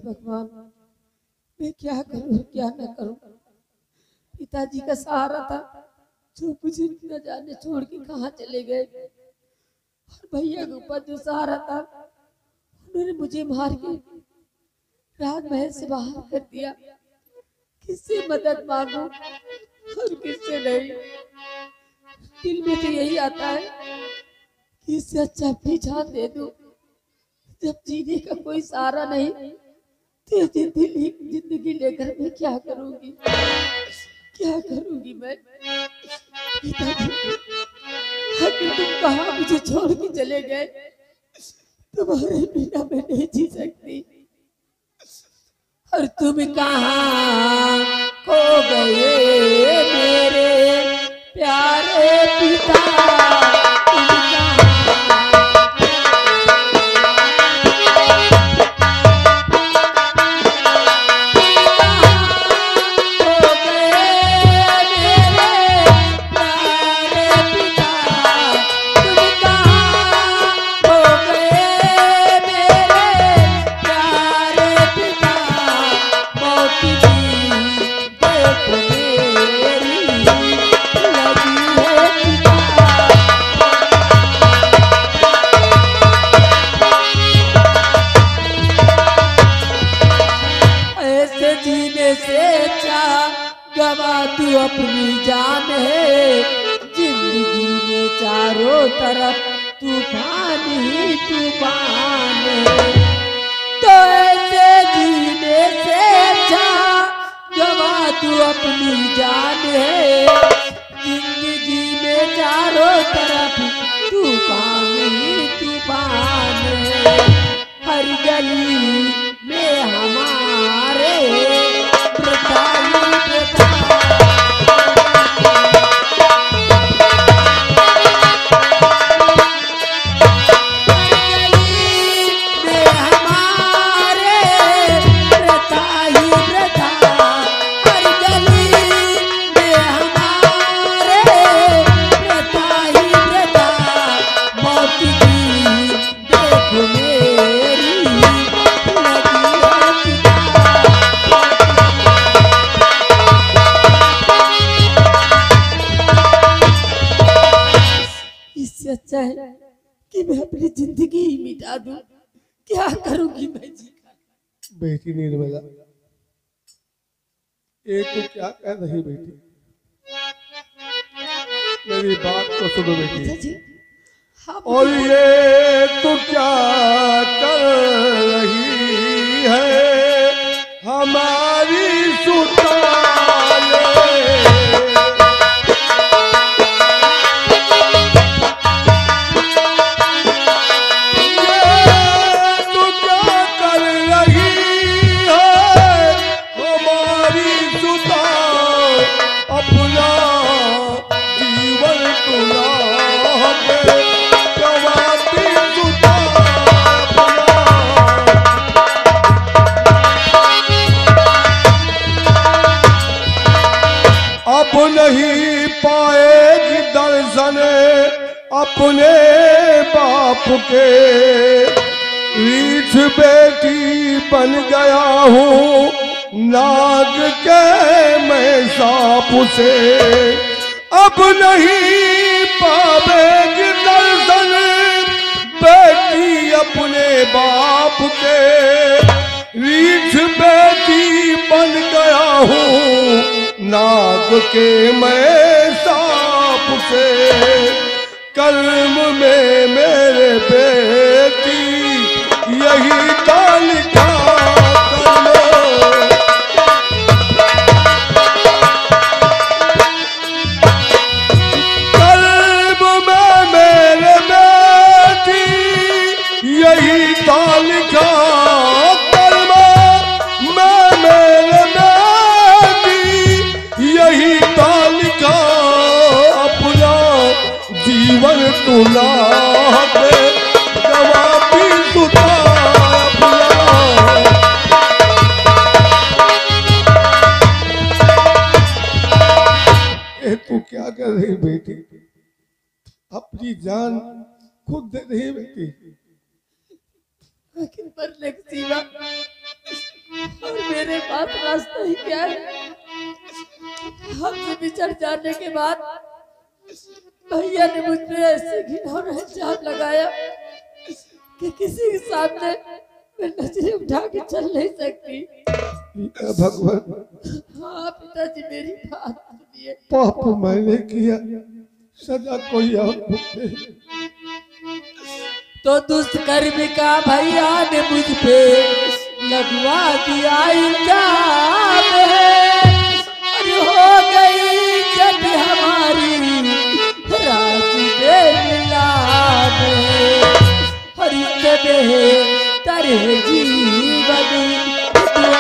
भगवान, मैं क्या करूं क्या न करूं। पिताजी का सहारा था जो मुझे न जाने छोड़ के कहाँ चले गए, और भैया के ऊपर जो सहारा था उन्होंने मुझे मार के राजमहल से बाहर कर दिया। किससे मदद मांगू और किससे नहीं। दिल में तो यही आता है कि इससे अच्छा अपनी जान दे दूं। जब जीने का कोई सहारा नहीं तो जिंदगी लेकर मैं क्या करूंगी, क्या करूंगी मैं। पिताजी, आखिर तुम कहाँ मुझे छोड़ के चले गए। तुम्हारे बिना मैं नहीं जी सकती। और तुम कहाँ खो गए मेरे प्यारे पिता। तू अपनी जान है, जिंदगी में चारों तरफ तूफान ही तूफान है। तो ऐसे जीने से अच्छा गवा तू अपनी जान है, जिंदगी में चारों तरफ तूफान ही तूफान है। हर गली में हमारे अच्छा है कि मैं अपनी जिंदगी ही मिटा दूं। क्या करूंगी मैं जी। बेटी निर्मला, ये तो क्या कह रही बेटी, मेरी बात तो सुनो बेटी। जी, और ये तो क्या कर रही है हमारी सुताले। नहीं पाएगी दर्शन अपने बाप के, रीछ बेटी बन गया हूँ नाग के मैं सांप से। अब नहीं पाएगी दर्शन बेटी अपने बाप के, रीछ बेटी बन गया हूँ नाग के मैं सांप से। कर्म में मेरे बेटी यही था लिखा, कर्म में मेरे बेटी यही था लिखा। जीवन तुला जवाबी तुता तू क्या कर रही बेटी, अपनी जान खुद दे रही बेटी। आखिर मरने के सिवा और मेरे पास रास्ता ही क्या है। हमसे बिछड़ जाने के बाद भैया ने मुझ पे ऐसे घिनौना इल्जाम लगाया कि किसी के सामने मैं नजरें उठा के चल नहीं सकती। भगवान, हाँ पिताजी, मेरी बात सुनिए। पाप मैंने किया, सजा कोई और भुगते। तो दुष्कर्म का भैया ने मुझ पे लगवा दिया इल्जाम और हो गई जब हमारी राजी बेनीलाम और इतने तरह जीवन तू अपना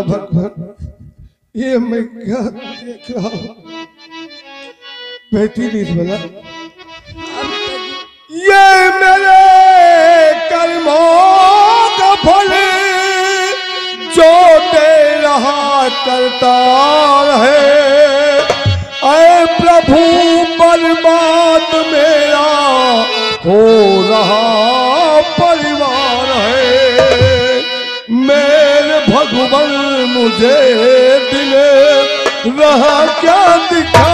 भगवान, ये मैं क्या देख रहा हूँ। बेटी निर्मला, ये मेरे कर्मों का फल जो दे रहा करता रहे। ऐ प्रभु, बर्बाद मेरा हो रहा परिवार है। मेरे भगवान, मुझे दिले रहा क्या दिखा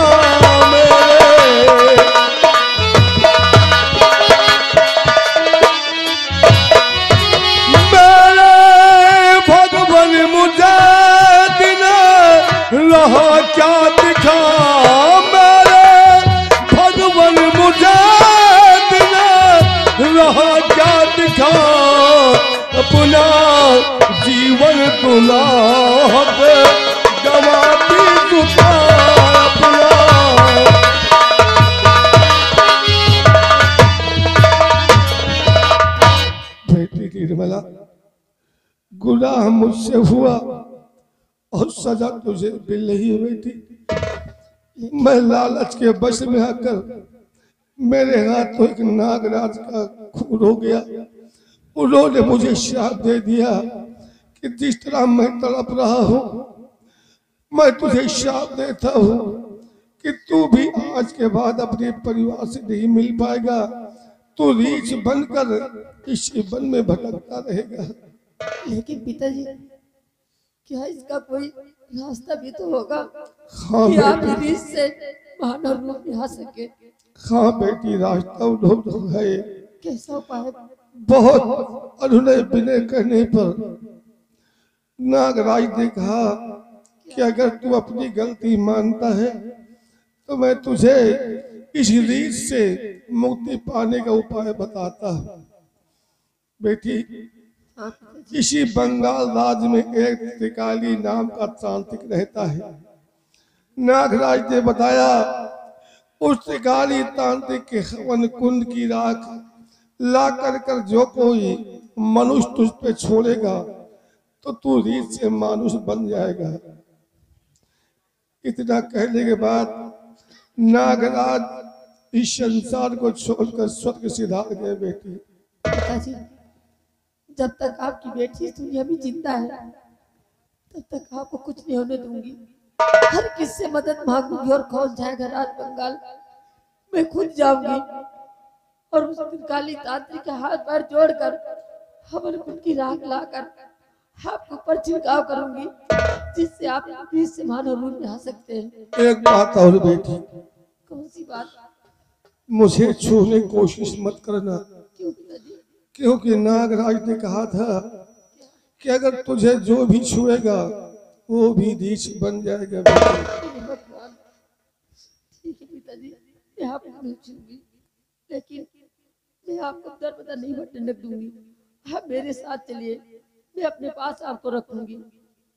मेरे। मेरे भगवान, मुझे दिले रहा क्या दिखा मेरे। भगवान, मुझे दिले रहा क्या दिखा। अपना जीवन तुला गवाती तुता अपना। बेटी निर्मला, गुनाह मुझसे हुआ और सजा तुझे मिल रही है बेटी। मैं लालच के बस में आकर मेरे हाथों एक नागराज का खून हो गया। उन्होंने मुझे श्राप दे दिया कि जिस तरह मैं तड़प रहा हूँ, मैं तुझे श्राप देता हूँ कि तू भी आज के बाद अपने परिवार से नहीं मिल पाएगा। तू रीछ बनकर इसी वन में भटकता रहेगा। लेकिन पिताजी, क्या इसका कोई रास्ता भी तो होगा? हाँ कि आप रीछ से मानव रूप में आ सके? हाँ बेटी, रास्ता उन्होंने है। कैसा उपाय? बहुत अनुनय विनय करने पर नागराज ने कहा कि अगर तू अपनी गलती मानता है तो मैं तुझे इस रीत से मुक्ति पाने का उपाय बताता हूँ। बेटी, इसी बंगाल राज्य में एक त्रिकाली नाम का तांत्रिक रहता है। नागराज ने बताया उस त्रिकाली तांत्रिक के हवन कुंड की राख ला कर जो कोई मनुष्य तुझ पे छोड़ेगा तो तू रीत से मानुष बन जाएगा। इतना कहने के बाद नागराज इस संसार को छोड़कर स्वर्ग सिधार गए। बेटी, पिताजी, जब तक आपकी बेटी इस दुनिया में जिंदा है तब तक आपको कुछ नहीं होने दूंगी। हर किससे मदद मांगूंगी और कौन जाएगा राज बंगाल, मैं खुद जाऊंगी और उस काली तांत्रिक के हाथ पैर जोड़कर हवन कुंड की राख लाकर आपके ऊपर छिड़काव करूंगी, जिससे आप बीच से मानव रूप में आ सकते हैं। एक बात और बेटी, कौन सी बात? मुझे छूने की कोशिश मत करना। क्यों पिताजी? क्योंकि नागराज ने कहा था कि अगर तुझे जो भी छुएगा वो भी रीछ बन जाएगा। ठीक है पिताजी, मैं आपको नहीं छूंगी, लेकिन मैं आपको दरबदर नहीं बटने दूंगी। आप मेरे साथ चलिए, मैं अपने पास आपको रखूंगी।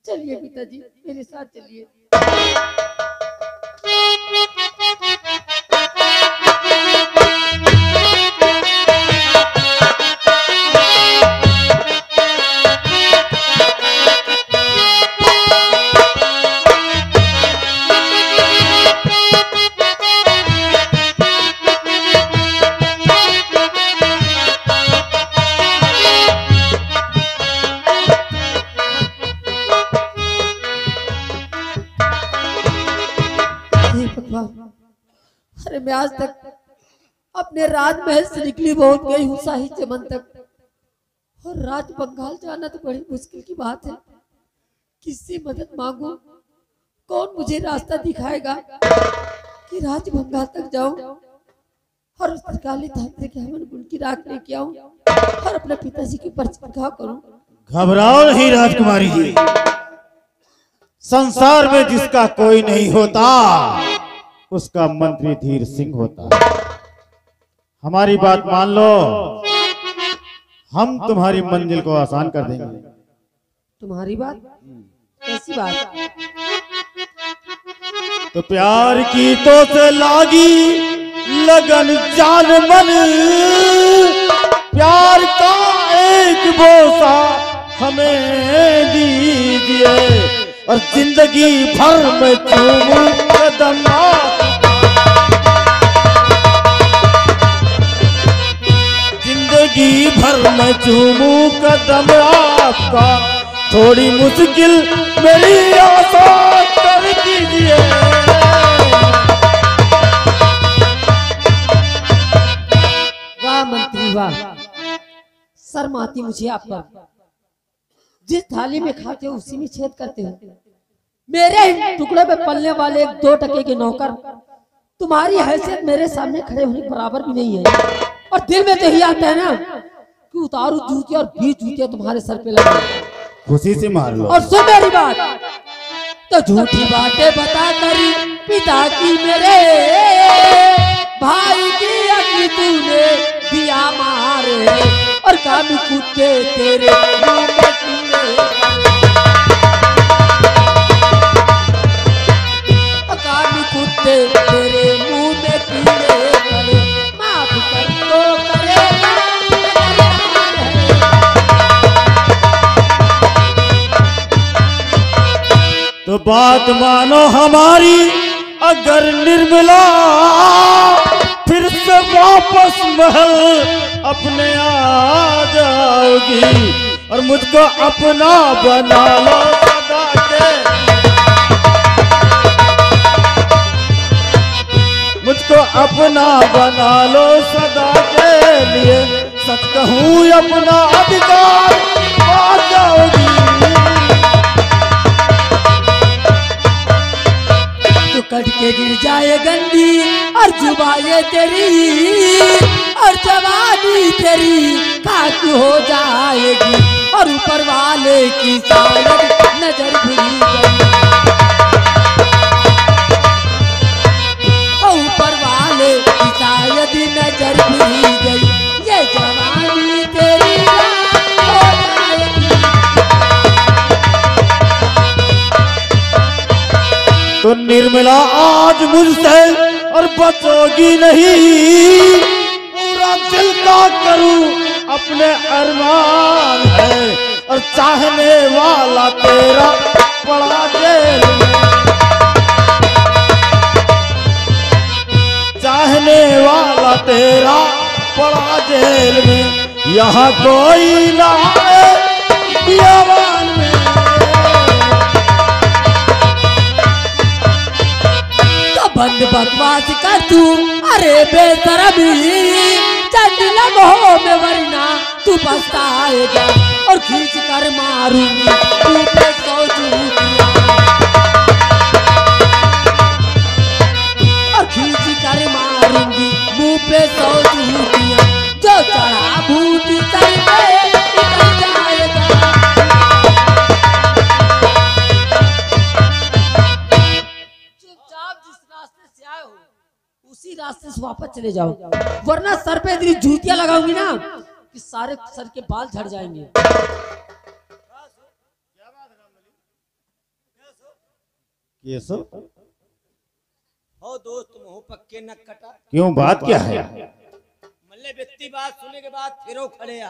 चलिए पिताजी, मेरे साथ चलिए। हे भगवान, अरे मैं आज तक अपने राजमहल से निकली बहुत गई हूँ शाही चमन तक, और राज बंगाल जाना तो बड़ी मुश्किल की बात है। किससे मदद मांगू? कौन मुझे रास्ता दिखाएगा कि राज बंगाल तक जाऊं और उस काली तांत्रिक हवन गुण की राख लेके आऊं और अपने पिताजी की परचम करूं। घबराओ नहीं राजकुमारी जी, संसार में जिसका कोई नहीं होता उसका मंत्री धीर सिंह होता है। हमारी बात मान लो, हम तुम्हारी मंजिल को आसान कर देंगे। तुम्हारी बात? कैसी बात? तो प्यार की तो से लागी लगन जान मन, प्यार का एक बोसा हमें दीजिए और जिंदगी भर में चूमूं कदम, जिंदगी भर में चूमूं कदम आपका, थोड़ी मुश्किल मेरी आसान कर दीजिए। वाह मंत्री वाह, शर्म आती मुझे आप पर। जिस थाली में खाते हो उसी में छेद करते हो। मेरे टुकड़े पे पलने वाले एक 2 टके के नौकर तुम्हारी हैसियत मेरे सामने खड़े होने के बराबर भी नहीं है। और दिल में तो यही आता है ना कि उतारू जूते और 20 जूते तुम्हारे सर पे लगे। खुशी से मार लो। और सुन मेरी बात, तो झूठी बातें बता कर पिता की मेरे भाई की अग्नि तूने दिया मारे, और कामी कुत्ते तेरे मुंह में कीड़े, कामी कुत्ते तेरे मुंह में कीड़े करे, माफ कर तो करेगा। तो बात मानो हमारी, अगर निर्मला फिर से वापस महल अपने आ जाओगी, और मुझको अपना बना लो सदा के, मुझको अपना बना लो सदा के लिए, सच कहूँ अपना अधिकार पा जाओगी। कट के गिर जाए गंदी और जुबाए तेरी, और जवानी तेरी खाक हो जाएगी, और ऊपर वाले की शायद नजर फिरी गई, और ऊपर वाले की शायद नजर फिरी गई, ये जवानी तेरी हो जाएगी। तो निर्मला आज मुझसे और बचोगी नहीं, पूरा दिल का करूं अपने अरमान है, और चाहने वाला तेरा पड़ा जेल में, चाहने वाला तेरा पड़ा जेल में, यहाँ कोई ना है बियावान में। बंद बकवास कर तू, अरे बेशरमी, चंडलम हो में वरना तू पछताएगा, और खींच कर मारूंगी तू पे 100 जूतियां, और खींच कर मारूंगी मुंह पे 100 जूतियां, जो चढ़ा भूत सर पे उतर जाएगा। उसी रास्ते से वापस चले जाओ, वरना सर पे इतनी जूतियां लगाऊंगी ना कि सारे सर के बाल झड़ जाएंगे। ये सब हो दोस्त मुंह पक्के न कटा, क्यों, बात क्या है? मल्ले व्यक्ति बात सुनने के बाद फिरो खड़े आ।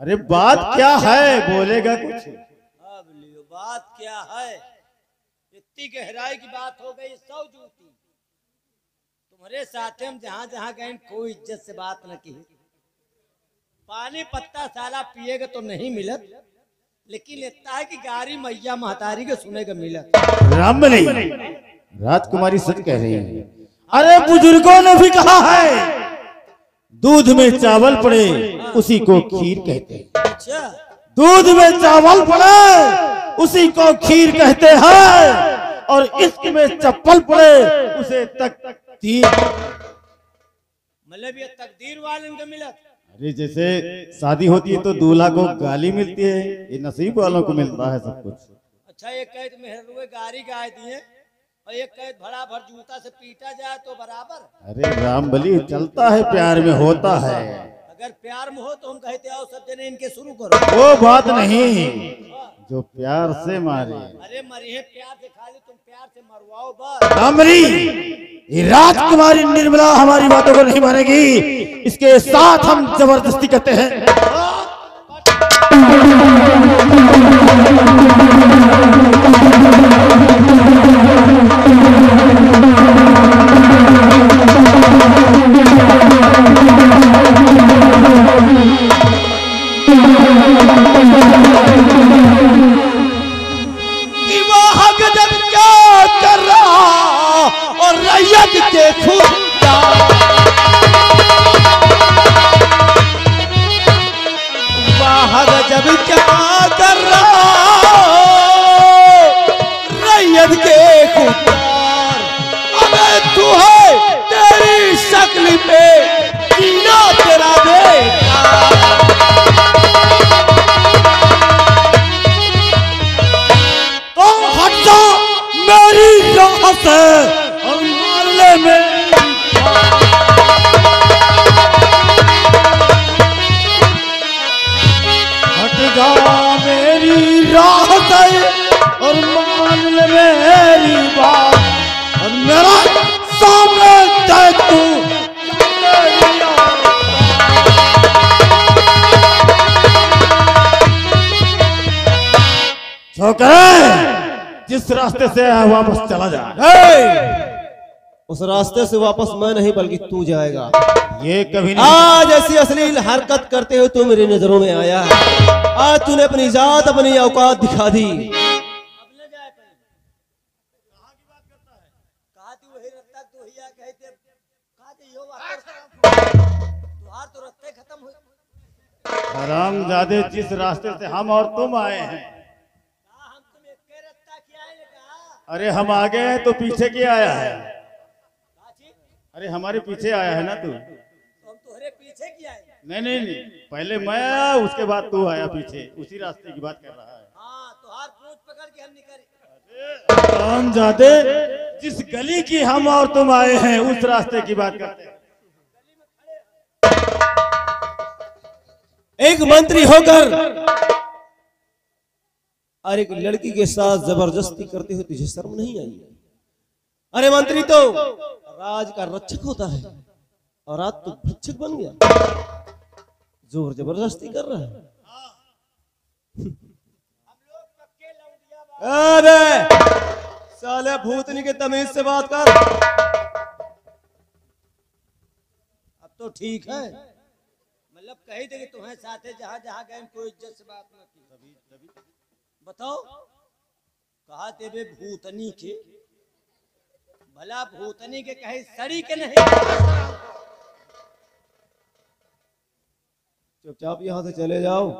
अरे बात क्या है, बोलेगा कुछ? अब लियो बात क्या है, इतनी गहराई की बात हो गई। 100 जूती तुम्हारे साथ हम जहां जहां गए कोई इज्जत से बात न की। पानी पत्ता साला पिएगा तो नहीं मिलत, लेकिन इतना है कि गारी मैया महतारी के सुने का मिलत। राम नहीं, राजकुमारी सच कह रही है। अरे बुजुर्गों ने भी कहा है, दूध में चावल पड़े उसी को खीर कहते हैं। अच्छा, दूध में चावल पड़े उसी को खीर कहते हैं, और इश्क में चप्पल पड़े उसे तकदीर। मतलब ये तकदीर वाले को मिलत। अरे जैसे शादी होती है तो दूल्हा को गाली मिलती है, ये नसीब वालों को मिलता है सब कुछ। अच्छा, एक कैद मेहरुए गारी गाय दिए और एक कैद भड़ा भर जूता से पीटा जाए तो बराबर। अरे राम बली, चलता है प्यार में होता है। अगर प्यार में हो तो हम कहते आओ सब जने इनके शुरू करो। वो बात नहीं जो प्यार से मारे। अरे मरिए प्यार से, खाली तुम प्यार से मरवाओ बस। रामरी, ये राजकुमारी निर्मला हमारी बातों को नहीं मानेगी, इसके साथ हम जबरदस्ती करते हैं। जब क्या कर रहा रैयत के खुदार, अबे तू है तेरी शक्ल पे जीना तेरा बेटा। तो हट जा मेरी राह से और मार ले में। मेरी राह से और मान ले मेरी बात, और मेरा सामने देख तू। छोकरे, जिस रास्ते से आया वापस चला जा। उस रास्ते से वापस मैं नहीं बल्कि तू जाएगा। ये कभी नहीं। आज ऐसी अश्लील हरकत करते हुए तू मेरी नजरों में आया है। आज तूने अपनी जात अपनी औकात दिखा दी। अब ले जाए पहले। कहाँ की बात करता है? कहा थी वही रत्ता तो हिया कहते कहा थी यो तुहार तो रत्ते खत्म हुए। हरामजादे, जिस रास्ते से हम और तुम आए हैं। कहा हम तुम एक के रत्ता किया है ने कहा। अरे हम आगे हैं तो पीछे क्या आया है? काची? अरे हमारे पीछे आया है ना तू। तो हम तुम्हारे पीछे किया है। नहीं नहीं नहीं, पहले मैं आया उसके बाद तू आया पीछे, उसी रास्ते की बात कर रहा है। हाँ, तुहार पूंछ पकड़ के हम निकले। हरामजादे, जिस गली की हम और तुम आए हैं उस रास्ते की बात करते हैं। एक मंत्री होकर और एक लड़की के साथ जबरदस्ती करते हुए तुझे शर्म नहीं आई? अरे मंत्री तो राज का रक्षक होता है और आज तू भक्षक बन गया, जोर जबरदस्ती कर रहा है। अरे साले भूतनी के तमीज से बात कर। अब तो ठीक है, मतलब कही थे कि तुम्हें साथे जहाँ जहाँ गए कोई इज्जत से बात न की। बताओ, कहा थे बे भूतनी के, भला भूतनी के कहे सड़ी के नहीं। चुपचाप यहाँ से चले जाओ।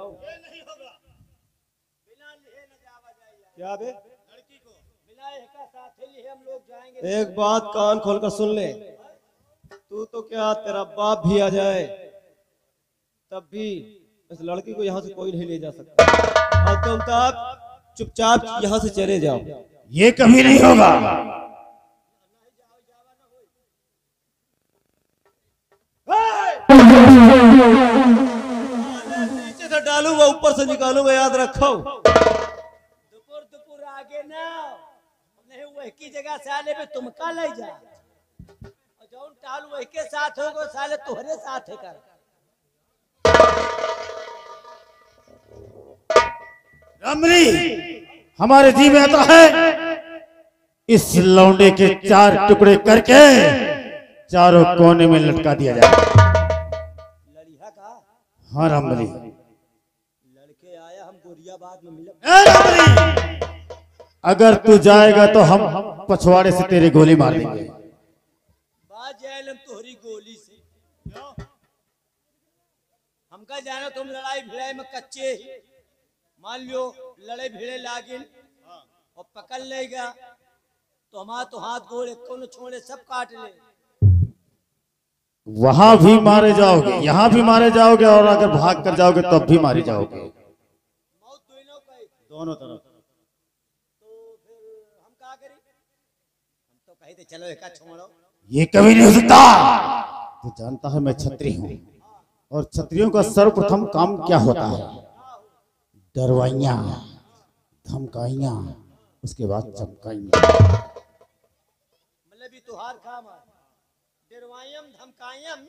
क्या बे? लड़की को बिना एका साथे लिए हम लोग जाएंगे। एक बात कान खोलकर सुन ले, तू तो क्या तेरा बाप भी आ जाए तब भी इस लड़की को यहाँ से कोई नहीं ले जा सकता। और तुम तब चुपचाप यहाँ से चले जाओ। ये कभी नहीं होगा। नीचे से डालूंगा ऊपर से निकालूंगा, याद रखो। दुपुर दुपुर आगे ना नहीं, वही की जगह से आने पे तुम का ले जा, और जौन टाल वही के साथ होगो साले तुहरे साथ है कर। रमरी, हमारे जी में आता है इस लौंडे के 4 टुकड़े करके चारों कोने में लटका दिया जाए। लड़िया का हाँ रमरी। लड़के आया, हम गोरियाबाद में मिले। ए रमरी, अगर तू जाएगा तो हम पछवाड़े से तेरी गोली मार देंगे। बात जायलम तोहरी गोली से हमका जाना तुम लड़ाई भिड़ाई में कच्चे ही। मान लो लड़ाई भिड़े लागिन और पकड़ लेगा तो हमारा तो हाथ गोड़ एक छोड़े सब काट ले। वहां भी मारे जाओगे, यहाँ भी मारे जाओगे, और अगर भाग कर जाओगे तब भी मारे जाओगे, मौत दोनों तरफ। तो फिर हम क्या करें? हम तो कहे थे चलो एक छोड़ो। ये कभी नहीं हो सकता। तू जानता है मैं छत्री हूँ, और छत्रियों का सर्वप्रथम काम क्या होता है? डरवाइयाँ, धमकाइयाँ, उसके बाद चमकाइयाँ। मतलब भी तुहार काम है डरवायम धमकायम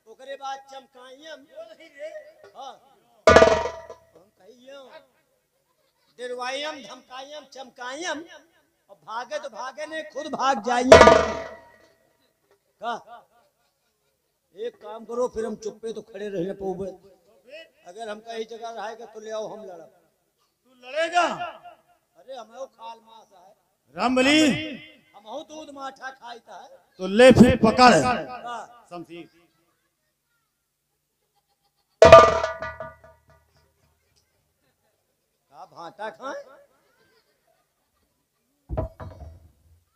ओकरे बाद चमकायम। हाँ हम कहियो डरवायम धमकायम चमकायम और भागे तो भागे नहीं खुद भाग जाइए। का एक काम करो फिर हम चुप्पे तो खड़े रहने पोबे। अगर हम कहीं जगह रहेगा तो ले आओ हम लड़ा। तू लड़ेगा? अरे हमें खाल मास है रामबली, हम दूध माठा खाईता है। तो ले फिर पकड़ हाँ। शमशीर। का भाटा खाए?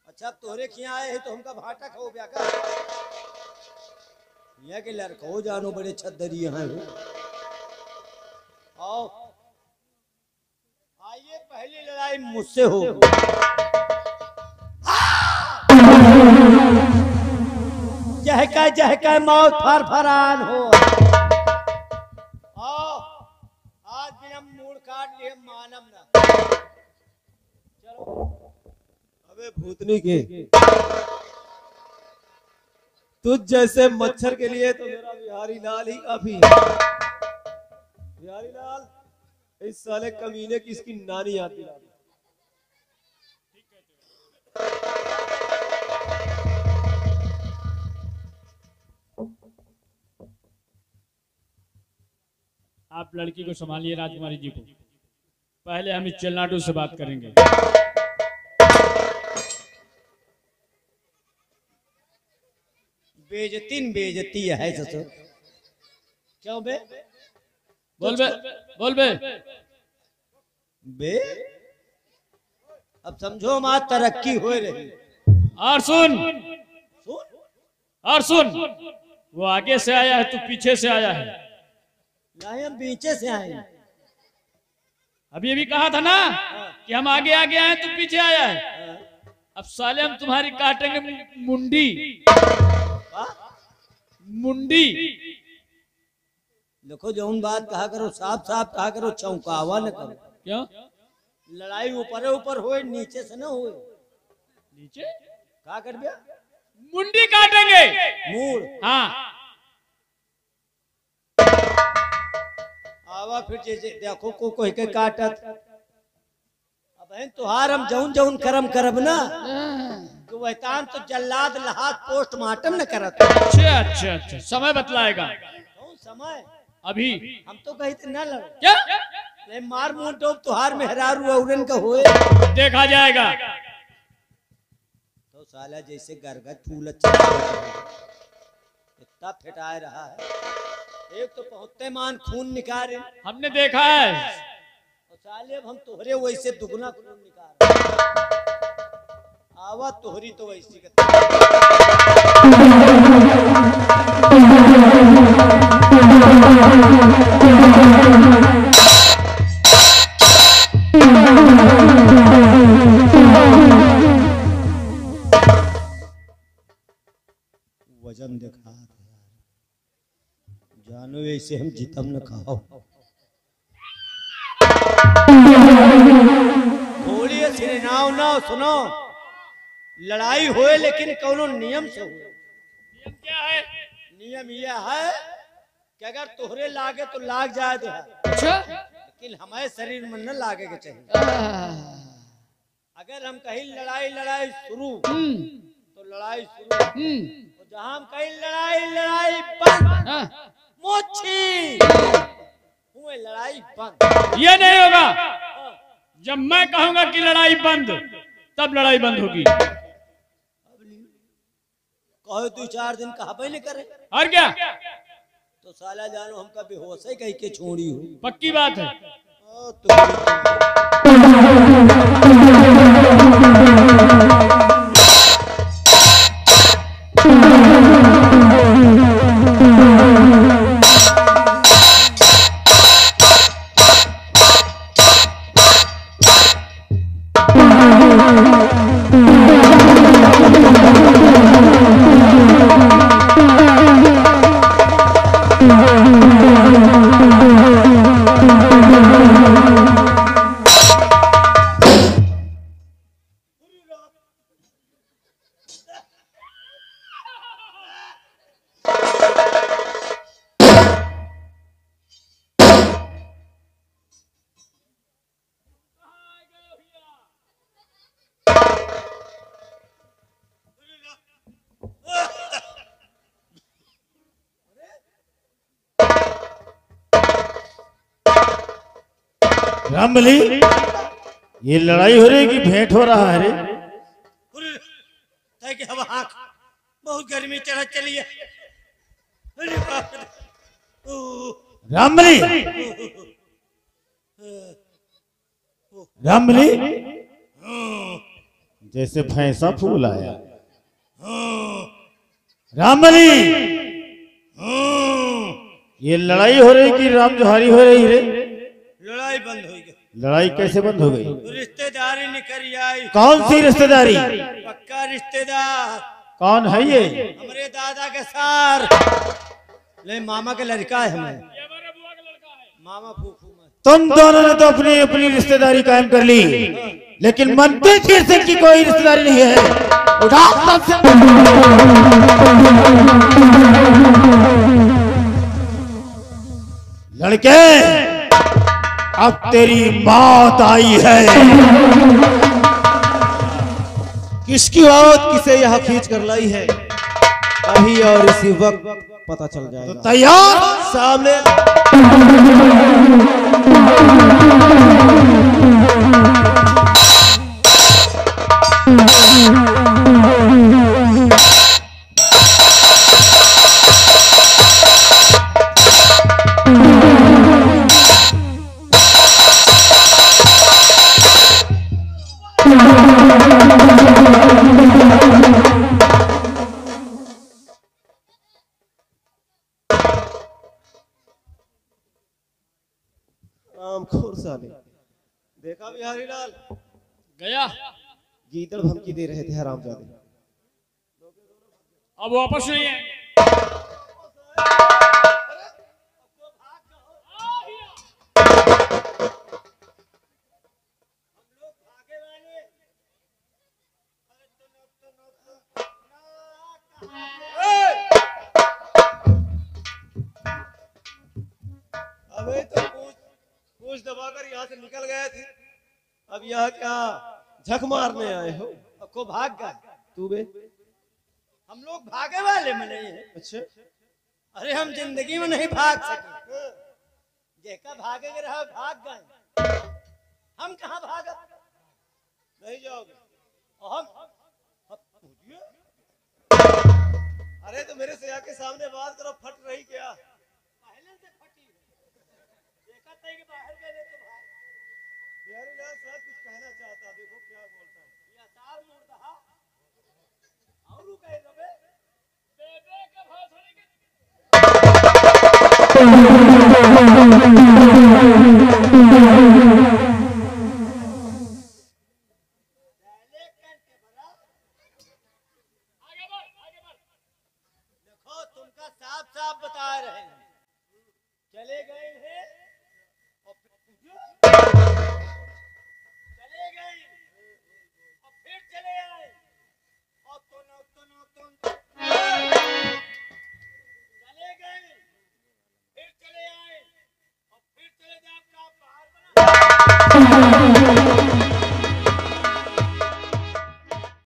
अच्छा अब तोहरे खिया आए हैं तो हमका भाटा खाओ ब्या का? यहाँ के लड़को जानो बड़े छदरी यहाँ हो। आओ आइए पहली लड़ाई मुझसे हो। जहका मौत फरफरान हो। आओ आज भी हम मूड काट लिए मानम ना। चलो अबे भूतनी के तुझ जैसे मच्छर के लिए तो मेरा बिहारी लाल ही काफी है। बिहारी लाल इस साले कमीने की इसकी नानी आती है। आप लड़की को संभालिए राजकुमारी जी को। पहले हम इस चलनाटू से बात करेंगे। बेजती है ससुर। क्यों बे? बोल बे, बोल बे। बे अब समझो मां तरक्की हो रही। और सुन, सुन और सुन, वो आगे से आया है, तू पीछे से आया है। नहीं हम पीछे से आए। अभी अभी कहा था ना कि हम आगे आगे आए, तू पीछे आया है। अब साले हम तुम्हारी काटेंगे मुंडी, मुंडी। देखो जो बात कहा करो साफ साफ कहा करो, चौंकावा न करो। क्यों? लड़ाई ऊपर ऊपर होए नीचे से ना होए। नीचे क्या कर दिया? मुंडी काटेंगे। मूड हाँ आवा फिर जैसे देखो को कोई के काटत। अब बहन तुहार हम जौन जौन करम करब ना तो वहतान तो जल्लाद लहात पोस्टमार्टम न करत। अच्छा अच्छा अच्छा, समय बतलाएगा। कौन समय? अभी हम तो कहते न लड़ क्या ले मार मुंह डोब तुहार मेहरारू औरन का होए देखा जाएगा। तो साला जैसे गरगद फूल इतना फेटाए रहा है। एक तो पहुंचते मान खून निकाले हमने देखा है। और साले अब हम तोहरे वैसे दुगना खून निकाल। आवा तोहरी तो वैसी वजन देखा जानो ऐसे हम जितम न खाओ। थोड़ी सिरे नाव ना सुनो लड़ाई होए लेकिन कोनो नियम से हो। नियम क्या है? नियम यह है कि अगर तोहरे लागे तो लाग जाए दे, अच्छा, लेकिन हमारे शरीर में न लागे के चाहिए। अगर हम कहीं लड़ाई शुरू तो लड़ाई शुरू, तो जहां हम कहीं लड़ाई बंद मोची हुए लड़ाई बंद। ये नहीं होगा। जब मैं कहूंगा कि लड़ाई बंद, तब लड़ाई बंद होगी। कहो 2-4 दिन कहा पहले करे और क्या? तो साला जानो हमका बेहोश है कहीं के छोड़ी हो। पक्की बात है। ओ, तो रामबली, ये लड़ाई हो रही है कि भेंट हो रहा है रे? कि हवा आँख बहुत गर्मी चढ़ चली है। अरे बाप रे। रामबली, रामबली, जैसे भैंसा फूल आया। रामबली, ये लड़ाई हो रही कि राम जोहारी हो रही रे? लड़ाई बंद हो गई। लड़ाई कैसे बंद हो गई? रिश्तेदारी निकल आई। कौन सी रिश्तेदारी? पक्का रिश्तेदार। कौन है ये? हमारे दादा के सार ले मामा के लड़का है। हमें मामा फूफू में। तुम दोनों ने तो अपनी अपनी रिश्तेदारी कायम कर ली, लेकिन मंत्री तीर सिंह की कोई रिश्तेदारी नहीं है। उठा सबसे। लड़के, अब तेरी मौत आई है। किसकी मौत किसे यहाँ खींच कर लाई है, अभी और इसी वक्त पता चल जाएगा। तो तैयार? सामने रामखोर साले, देखा बिहारी लाल? गया। गीदड़ धमकी दे रहे थे हरामजादे। अब वापस नहीं है। अबे तो पूछ दबाकर यहाँ से निकल गए थे, अब यहाँ क्या झक मारने आए हो? अब को भाग गए। तू बे? हम लोग भागे वाले में नहीं है। अच्छा, अरे हम जिंदगी में नहीं भाग सके। जेका भागेंगे रहा भाग गए। हम कहाँ भागा? नहीं जाओगे? और हम अरे तो मेरे से आके सामने बात करो, फट रही क्या? पहले से फटी देखा था कि बाहर गए तो भाग। बिहारी लाल साहब कुछ कहना चाहता, देखो क्या बोलता है। ये सार मोड़ दहा और कहे रबे बेबे के भाषण के देखो तुमका साफ साफ बता रहे हैं। चले गए हैं और चले गए और फिर चले आए और चले गए फिर चले आए और फिर चले जाए। आपका बाहर बना